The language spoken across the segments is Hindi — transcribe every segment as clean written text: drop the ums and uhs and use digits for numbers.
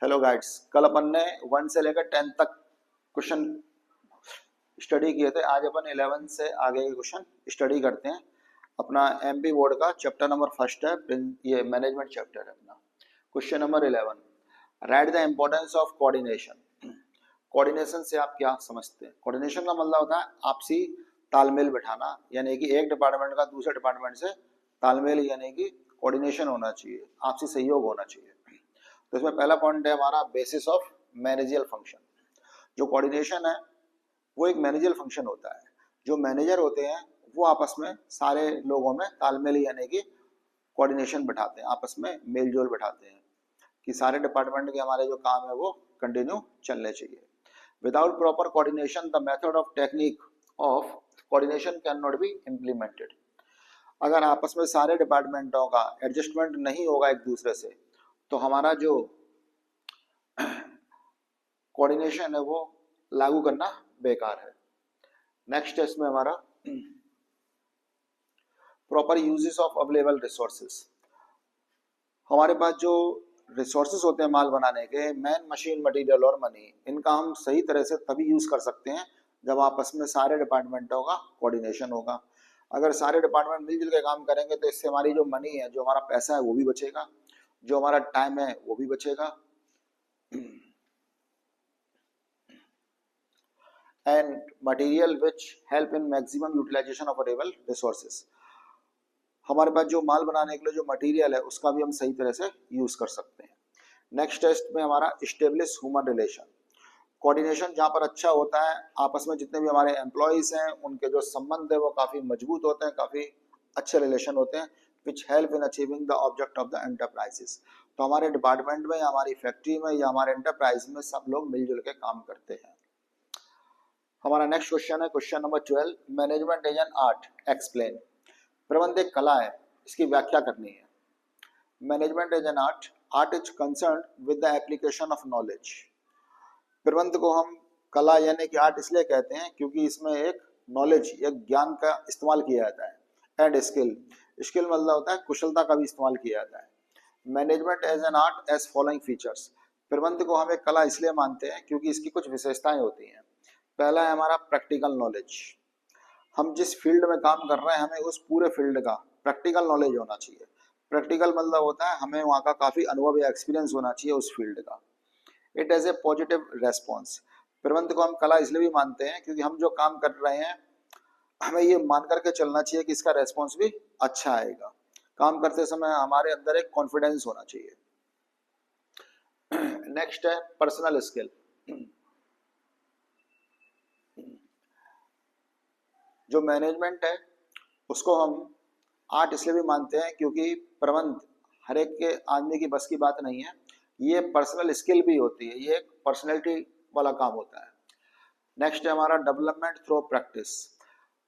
हेलो गाइड्स, कल अपन ने 1 से लेकर 10 तक क्वेश्चन स्टडी किए थे। आज अपन 11 से आगे के क्वेश्चन स्टडी करते हैं। अपना एमपी बोर्ड का चैप्टर नंबर फर्स्ट है, ये मैनेजमेंट चैप्टर है अपना। Question number 11, right the importance of coordination. Coordination से आप क्या समझते हैं? कोऑर्डिनेशन का मतलब होता है आपसी तालमेल बिठाना, यानी कि एक डिपार्टमेंट का दूसरे डिपार्टमेंट से तालमेल यानी कि कोऑर्डिनेशन होना चाहिए, आपसी सहयोग होना चाहिए। तो इसमें पहला पॉइंट है हमारा बेसिस ऑफ मैनेजियल फंक्शन। जो कोऑर्डिनेशन है वो एक मैनेजियल फंक्शन होता है। जो मैनेजर होते हैं वो आपस में सारे लोगों में तालमेल यानी कि कोऑर्डिनेशन बिठाते हैं, आपस में मेलजोल बिठाते हैं कि सारे डिपार्टमेंट के हमारे जो काम है वो कंटिन्यू चलने चाहिए। Without proper coordination the method of technique of coordination can not be implemented. अगर आपस में सारे डिपार्टमेंटों का एडजस्टमेंट नहीं होगा एक दूसरे से, तो हमारा जो कोऑर्डिनेशन है वो लागू करना बेकार है। नेक्स्ट है इसमें हमारा proper uses of available resources. हमारे पास जो रिसोर्सेस होते हैं माल बनाने के, मैन, मशीन, मटेरियल और मनी, इनका हम सही तरह से तभी यूज कर सकते हैं जब आपस में सारे डिपार्टमेंटों का कोऑर्डिनेशन होगा। अगर सारे डिपार्टमेंट मिलजुल के काम करेंगे तो इससे हमारी जो मनी है, जो हमारा पैसा है वो भी बचेगा, जो हमारा टाइम है वो भी बचेगा। And material which help in maximum utilisation of available resources. हमारे पास जो माल बनाने के लिए जो मटेरियल है उसका भी हम सही तरह से यूज कर सकते हैं। नेक्स्ट टेस्ट में हमारा इस्टेब्लिश ह्यूमन रिलेशन। कोऑर्डिनेशन जहाँ पर अच्छा होता है, आपस में जितने भी हमारे एम्प्लॉयज हैं उनके जो संबंध है वो काफी मजबूत होते हैं, काफी अच्छे रिलेशन होते हैं, विच help in achieving the object of the enterprises. तो हमारे डिपार्टमेंट में या हमारी फैक्ट्री में या हमारे एंटरप्राइज में सब लोग मिलजुल के काम करते हैं। हमारा नेक्स्ट क्वेश्चन है question number 12, management as an art, explain. प्रबंध एक कला है, इसकी व्याख्या करनी है। Management as an art, art is concern with the application of knowledge. प्रबंध को हम कला यानी कि आर्ट इसलिए कहते हैं क्योंकि इसमें एक नॉलेज, एक ज्ञान का इस्तेमाल किया जाता है। एंड स्किल, स्किल मतलब होता है कुशलता का भी इस्तेमाल किया जाता है। Management as an art as following features. प्रबंध को हम एक कला इसलिए मानते हैं क्योंकि इसकी कुछ विशेषताएं होती हैं। पहला है हमारा प्रैक्टिकल नॉलेज। हम जिस फील्ड में काम कर रहे हैं हमें उस पूरे फील्ड का प्रैक्टिकल नॉलेज होना चाहिए। प्रैक्टिकल मतलब होता है हमें वहाँ का काफी अनुभव या एक्सपीरियंस होना चाहिए उस फील्ड का। It as a positive response. प्रबंध को हम कला इसलिए भी मानते हैं क्योंकि हम जो काम कर रहे हैं हमें ये मान करके चलना चाहिए कि इसका रेस्पॉन्स भी अच्छा आएगा। काम करते समय हमारे अंदर एक कॉन्फिडेंस होना चाहिए। नेक्स्ट है पर्सनल स्किल। जो मैनेजमेंट है उसको हम आर्ट इसलिए भी मानते हैं क्योंकि प्रबंध हर एक के आदमी की बस की बात नहीं है, ये पर्सनल स्किल भी होती है, ये एक पर्सनैलिटी वाला काम होता है। नेक्स्ट है हमारा डेवलपमेंट थ्रू प्रैक्टिस।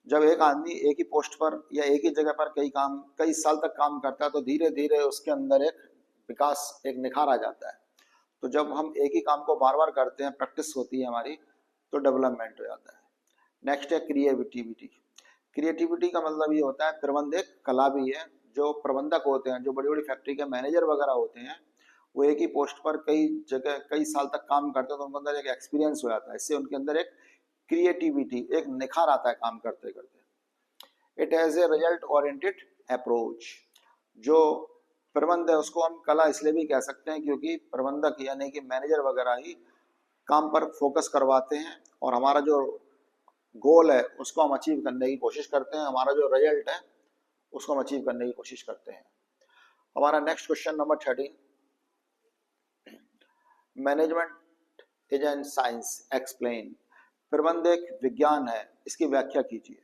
जब एक आदमी एक ही पोस्ट पर या एक ही जगह पर कई साल तक काम करता है तो धीरे धीरे उसके अंदर एक विकास, एक निखार आ जाता है। तो जब हम एक ही काम को बार बार करते हैं, प्रैक्टिस होती है हमारी, तो डेवलपमेंट हो जाता है। नेक्स्ट है क्रिएटिविटी। क्रिएटिविटी का मतलब ये होता है प्रबंध एक कला भी है। जो प्रबंधक होते हैं, जो बड़ी बड़ी फैक्ट्री के मैनेजर वगैरह होते हैं, वो एक ही पोस्ट पर कई जगह कई साल तक काम करते हैं तो उनके अंदर एक एक्सपीरियंस हो जाता है। इससे उनके अंदर एक क्रिएटिविटी, एक निखार आता है काम करते करते। It has a result oriented approach. जो प्रबंध है उसको हम कला इसलिए भी कह सकते हैं क्योंकि प्रबंधक यानी कि मैनेजर वगैरह ही काम पर फोकस करवाते हैं और हमारा जो गोल है उसको हम अचीव करने की कोशिश करते हैं, हमारा जो रिजल्ट है उसको हम अचीव करने की कोशिश करते हैं। हमारा next question number 13, management is an science, explain. प्रबंध एक विज्ञान है, इसकी व्याख्या कीजिए।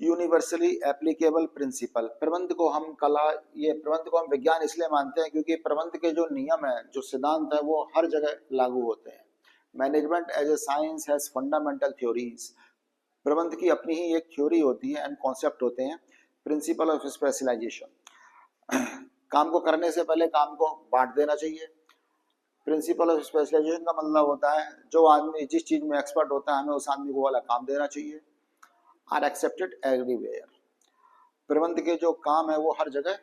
Universally applicable principle. प्रबंध को हम विज्ञान इसलिए मानते हैं क्योंकि प्रबंध के जो नियम है, जो सिद्धांत है, वो हर जगह लागू होते हैं। Management as a science has fundamental theories. प्रबंध की अपनी ही एक थ्योरी होती है एंड कॉन्सेप्ट होते हैं। प्रिंसिपल ऑफ स्पेशलाइजेशन। काम को करने से पहले काम को बांट देना चाहिए। प्रिंसिपल ऑफ स्पेशलाइजेशन का मतलब होता है जो आदमी जिस चीज में एक्सपर्ट होता है हमें उस आदमी को वाला काम देना चाहिए। Are accepted everywhere. प्रबंध के जो काम है वो हर जगह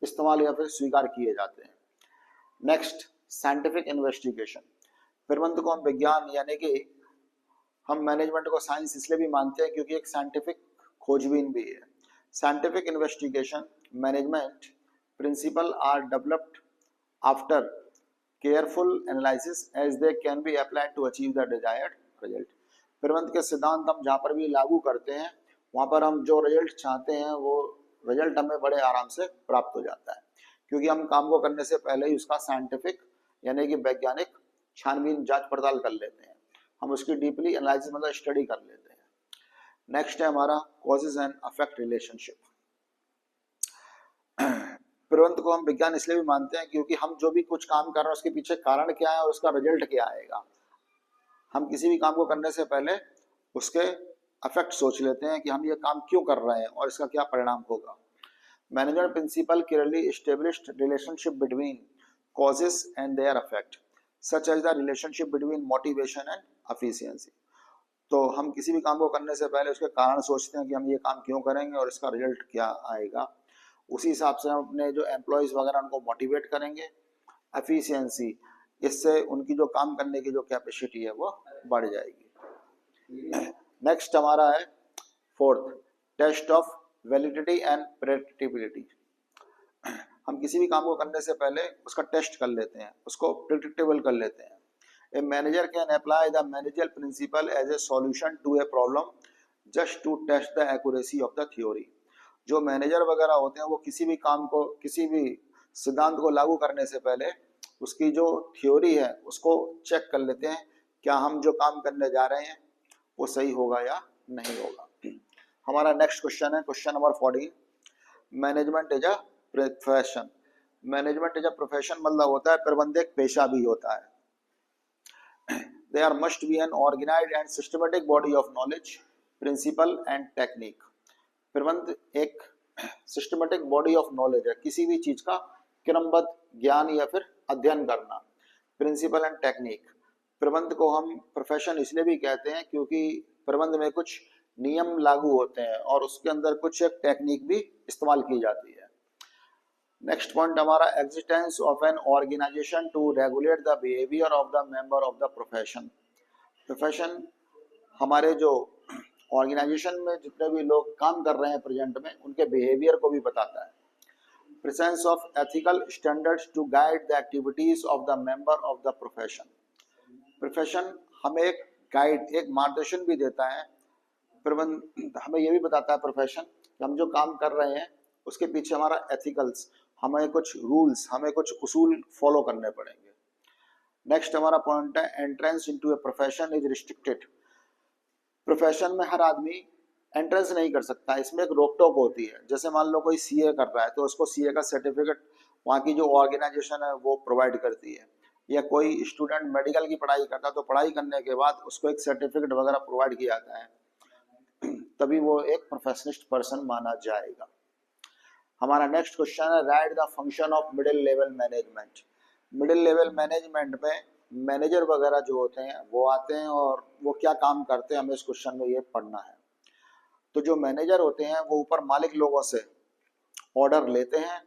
इस्तेमाल या फिर स्वीकार किए जाते हैं। नेक्स्ट साइंटिफिक इन्वेस्टिगेशन, प्रबंध को हम विज्ञान यानी कि हम मैनेजमेंट को साइंस इसलिए भी मानते हैं क्योंकि एक साइंटिफिक खोजबीन भी है। Scientific investigation management principle are developed after careful analysis as they can be applied to achieve the desired result। प्रबंध के सिद्धांत हम जहाँ पर भी लागू करते हैं वहाँ पर हम जो रिजल्ट चाहते हैं वो रिजल्ट हमें बड़े आराम से प्राप्त हो जाता है, क्योंकि हम काम को करने से पहले ही उसका साइंटिफिक यानी कि वैज्ञानिक छानबीन जांच पड़ताल कर लेते हैं, हम उसकी डीपली एनालिसिस मतलब स्टडी कर लेते हैं। नेक्स्ट है हमारा कॉजेज एंड अफेक्ट रिलेशनशिप। प्रबंध को हम विज्ञान इसलिए भी मानते हैं क्योंकि हम जो भी कुछ काम कर रहे हैं उसके पीछे कारण क्या है और उसका रिजल्ट क्या आएगा। हम किसी भी काम को करने से पहले उसके इफेक्ट सोच लेते हैं कि हम ये काम क्यों कर रहे हैं और इसका क्या परिणाम होगा। Management principle clearly established relationship between causes and their effect such as the relationship between motivation and efficiency. तो हम किसी भी काम को करने से पहले उसके कारण सोचते हैं कि हम ये काम क्यों करेंगे और इसका रिजल्ट क्या आएगा। उसी हिसाब से हम अपने जो एम्प्लॉयज वगैरह उनको मोटिवेट करेंगे। एफिशिएंसी, इससे उनकी जो काम करने की जो कैपेसिटी है वो बढ़ जाएगी। नेक्स्ट हमारा है fourth, test of validity and predictability. हम किसी भी काम को करने से पहले उसका टेस्ट कर लेते हैं, उसको प्रिडिक्टेबल कर लेते हैं। A manager can apply the managerial principle as a solution to a problem just to test the accuracy of the theory. जो मैनेजर वगैरह होते हैं वो किसी भी काम को, किसी भी सिद्धांत को लागू करने से पहले उसकी जो थ्योरी है उसको चेक कर लेते हैं, क्या हम जो काम करने जा रहे हैं वो सही होगा या नहीं होगा। हमारा नेक्स्ट क्वेश्चन है question number 14, management is a profession. Management is a profession मतलब होता है प्रबंध एक पेशा भी होता है। There must be an organised and systematic body of knowledge, principle and technique. प्रबंध एक सिस्टमेटिक बॉडी ऑफ नॉलेज है, किसी भी चीज का क्रमबद्ध ज्ञान या फिर अध्ययन करना। प्रिंसिपल एंड टेक्निक, प्रबंध को हम प्रोफेशन इसलिए भी कहते हैं क्योंकि प्रबंध में कुछ नियम लागू होते हैं और उसके अंदर कुछ एक टेक्निक भी इस्तेमाल की जाती है। नेक्स्ट पॉइंट हमारा existence of an organisation to regulate the behaviour of the member of the profession. Profession हमारे जो ऑर्गेनाइजेशन में जितने भी लोग काम कर रहे हैं प्रेजेंट में उनके बिहेवियर को भी बताता है। Presence of ethical standards to guide the activities of the member of the profession. Profession हमें एक गाइड, एक मार्गदर्शन भी देता है। प्रबंध हमें ये भी बताता है प्रोफेशन कि हम जो काम कर रहे हैं उसके पीछे हमारा एथिकल्स, हमें कुछ रूल्स, हमें कुछ उसूल फॉलो करने पड़ेंगे। नेक्स्ट हमारा पॉइंट है entrance into a profession is restricted. Profession में हर आदमी एंट्रेंस नहीं कर सकता, इसमें एक रोक टोक होती है। जैसे मान लो कोई सीए कर रहा है तो उसको सीए का सर्टिफिकेट वहाँ की जो ऑर्गेनाइजेशन है वो प्रोवाइड करती है, या कोई स्टूडेंट मेडिकल की पढ़ाई करता है तो पढ़ाई करने के बाद उसको एक सर्टिफिकेट वगैरह प्रोवाइड किया जाता है, तभी वो एक प्रोफेशनलिस्ट पर्सन माना जाएगा। हमारा नेक्स्ट क्वेश्चन है right the function of middle level management. Middle level management में मैनेजर वगैरह जो होते हैं वो आते हैं और वो क्या काम करते हैं हमें इस क्वेश्चन में ये पढ़ना है। तो जो मैनेजर होते हैं वो ऊपर मालिक लोगों से ऑर्डर लेते हैं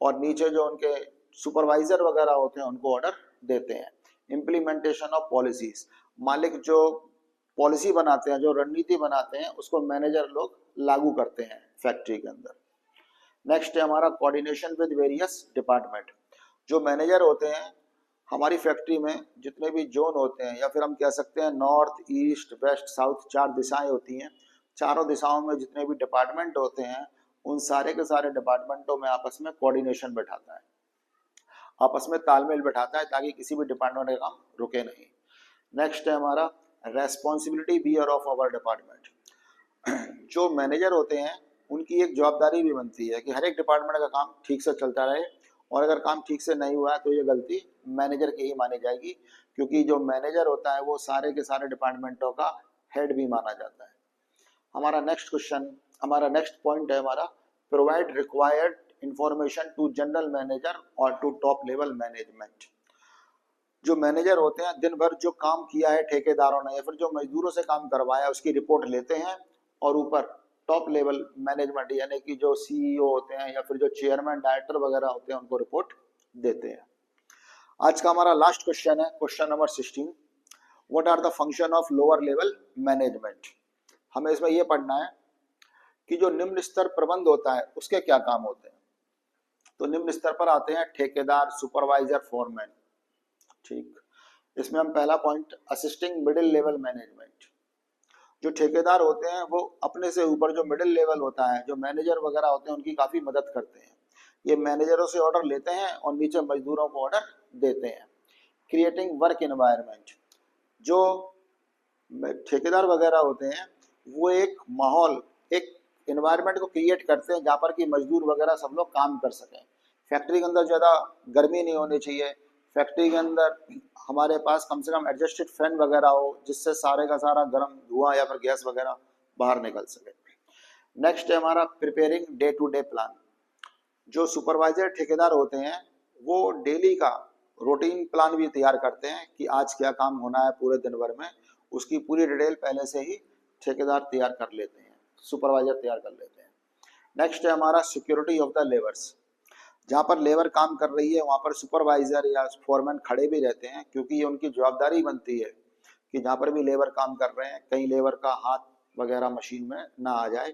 और नीचे जो उनके सुपरवाइजर वगैरह होते हैं उनको ऑर्डर देते हैं। इम्प्लीमेंटेशन ऑफ पॉलिसीज, मालिक जो पॉलिसी बनाते हैं, जो रणनीति बनाते हैं उसको मैनेजर लोग लागू करते हैं फैक्ट्री के अंदर। नेक्स्ट है हमारा कोऑर्डिनेशन विद वेरियस डिपार्टमेंट। जो मैनेजर होते हैं हमारी फैक्ट्री में जितने भी जोन होते हैं, या फिर हम कह सकते हैं नॉर्थ ईस्ट वेस्ट साउथ, 4 दिशाएं होती हैं। चारों दिशाओं में जितने भी डिपार्टमेंट होते हैं उन सारे के सारे डिपार्टमेंटों में आपस में कोऑर्डिनेशन बैठाता है, आपस में तालमेल बैठाता है ताकि किसी भी डिपार्टमेंट का काम रुके नहीं। नेक्स्ट है हमारा responsibility bear of our department. जो मैनेजर होते हैं उनकी एक जवाबदारी भी बनती है कि हर एक डिपार्टमेंट का काम ठीक से चलता रहे, और अगर काम ठीक से नहीं हुआ है तो ये गलती मैनेजर की ही मानी जाएगी, क्योंकि जो मैनेजर होता है वो सारे के सारे डिपार्टमेंटों का हेड भी माना जाता है। हमारा नेक्स्ट क्वेश्चन, हमारा नेक्स्ट पॉइंट है हमारा provide required information to general manager और टू टॉप लेवल मैनेजमेंट। जो मैनेजर होते हैं दिन भर जो काम किया है ठेकेदारों ने या फिर जो मजदूरों से काम करवाया उसकी रिपोर्ट लेते हैं और ऊपर टॉप लेवल मैनेजमेंट यानी कि जो सीईओ होते हैं या फिर जो चेयरमैन डायरेक्टर वगैरह होते हैं उनको रिपोर्ट देते हैं। आज का हमारा लास्ट क्वेश्चन है, question number 16। What are the function of lower level management. हमें इसमें यह पढ़ना है कि जो निम्न स्तर प्रबंध होता है उसके क्या काम होते हैं। तो निम्न स्तर पर आते हैं ठेकेदार, सुपरवाइजर, फोरमैन। ठीक, इसमें हम पहला point assisting middle level management. जो ठेकेदार होते हैं वो अपने से ऊपर जो मिडिल लेवल होता है, जो मैनेजर वगैरह होते हैं, उनकी काफी मदद करते हैं। ये मैनेजरों से ऑर्डर लेते हैं और नीचे मजदूरों को ऑर्डर देते हैं। Creating work environment. जो ठेकेदार वगैरह होते हैं वो एक माहौल, एक एनवायरनमेंट को क्रिएट करते हैं जहाँ पर कि मजदूर वगैरह सब लोग काम कर सकें। फैक्ट्री के अंदर ज़्यादा गर्मी नहीं होनी चाहिए। फैक्ट्री के अंदर हमारे पास कम से कम एडजस्टेड फैन वगैरह हो, जिससे सारे का सारा गर्म धुआं या फिर गैस वगैरह बाहर निकल सके। नेक्स्ट है हमारा preparing day to day plan. जो सुपरवाइजर ठेकेदार होते हैं वो डेली का रूटीन प्लान भी तैयार करते हैं कि आज क्या काम होना है पूरे दिन भर में, उसकी पूरी डिटेल पहले से ही ठेकेदार तैयार कर लेते हैं, सुपरवाइजर तैयार कर लेते हैं। नेक्स्ट है हमारा सिक्योरिटी ऑफ द लेबर्स। जहाँ पर लेबर काम कर रही है वहाँ पर सुपरवाइजर या फोरमैन खड़े भी रहते हैं, क्योंकि ये उनकी जवाबदारी बनती है कि जहाँ पर भी लेबर काम कर रहे हैं कहीं लेबर का हाथ वगैरह मशीन में ना आ जाए,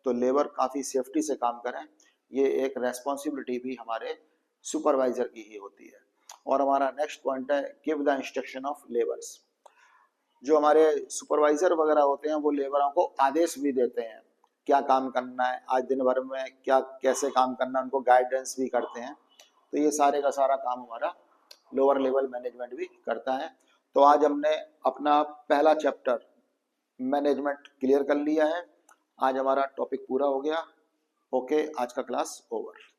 तो लेबर काफ़ी सेफ्टी से काम करें। ये एक रेस्पॉन्सिबिलिटी भी हमारे सुपरवाइजर की ही होती है। और हमारा नेक्स्ट पॉइंट है give the instruction of labours. जो हमारे सुपरवाइजर वगैरह होते हैं वो लेबरों को आदेश भी देते हैं क्या काम करना है, आज दिन भर में क्या कैसे काम करना है, उनको गाइडेंस भी करते हैं। तो ये सारे का सारा काम हमारा लोअर लेवल मैनेजमेंट भी करता है। तो आज हमने अपना पहला चैप्टर मैनेजमेंट क्लियर कर लिया है। आज हमारा टॉपिक पूरा हो गया। ओके, आज का क्लास ओवर।